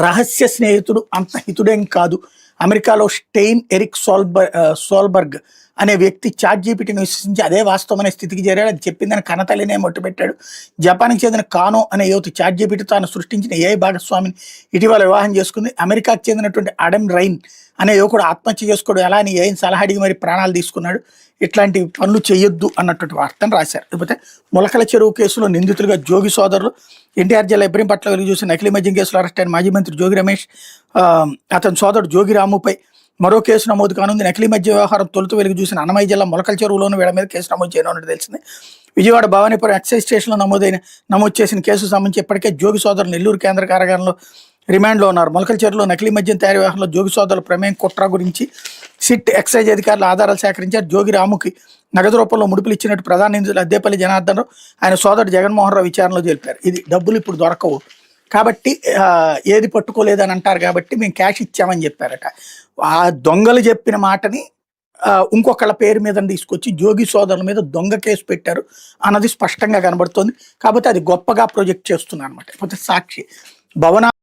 రహస్య స్నేహితుడు అంత హితుడేం కాదు. అమెరికాలో స్టెయిన్ ఎరిక్ సోల్బర్గ్ అనే వ్యక్తి చాట్‌జీపీటీని విశ్వసించి అదే వాస్తవమనే స్థితికి చేరాడు. అది చెప్పిందని కన్నతల్లినే మట్టుపెట్టాడు. జపాన్‌కి చెందిన కానో అనే యువతి చాట్‌జీపీటీ తాను సృష్టించిన ఏఐ భాగస్వామిని ఇటీవల వివాహం చేసుకుంది. అమెరికాకు చెందినటువంటి అడమ్ రైన్ అనే యువకుడు ఆత్మహత్య చేసుకోవడం ఎలా అని ఏఐని సలహా అడిగి మరి ప్రాణాలు తీసుకున్నాడు. ఇట్లాంటి పనులు చేయొద్దు అన్నటువంటి వార్తను రాశారు. లేకపోతే మొలకల చెరువు కేసులో నిందితులుగా జోగి సోదరులు ఎన్టీఆర్ జిల్లా ఇబ్రహీంపట్నం వెలుగు చూసిన నకిలీ మద్యం కేసులో అరెస్ట్ అయిన మాజీ మంత్రి జోగి రమేష్, అతని సోదరుడు జోగి రాముపై మరో కేసు నమోదు కానుంది. నకిలీ మద్య వ్యవహారం తొలుత వెలుగు చూసిన అన్నమయ్య జిల్లా మొలకల చెరువులోనూ వీళ్ళ మీద కేసు నమోదు చేయనున్నట్టు తెలిసింది. విజయవాడ భవానీపురం ఎక్సైజ్ స్టేషన్లో నమోదు చేసిన కేసుకు సంబంధించి ఇప్పటికే జోగి సోదరులు నెల్లూరు కేంద్ర కారాగారంలో రిమాండ్లో ఉన్నారు. మొలకల చెరువులో నకిలీ మద్యం తయారీ వ్యవహారంలో జోగి సోదరుల ప్రమేయం కుట్ర గురించి సిట్ ఎక్సైజ్ అధికారులు ఆధారాలు సేకరించారు. జోగి రాముకి నగదు రూపంలో ముడుపులు ఇచ్చినట్టు ప్రధాన నిందితులు అద్దేపల్లి జనార్దన్ రావు, ఆయన సోదరుడు జగన్మోహన్ రావు విచారణలో తెలిపారు. ఇది డబ్బులు ఇప్పుడు దొరకవు కాబట్టి ఏది పట్టుకోలేదని అంటారు కాబట్టి మేము క్యాష్ ఇచ్చామని చెప్పారట. ఆ దొంగలు చెప్పిన మాటని ఇంకొకళ్ళ పేరు మీద తీసుకొచ్చి జోగి సోదరుల మీద దొంగ కేసు పెట్టారు అన్నది స్పష్టంగా కనబడుతోంది. కాబట్టి అది గొప్పగా ప్రొజెక్ట్ చేస్తున్నారు అనమాట. లేకపోతే సాక్షి భవన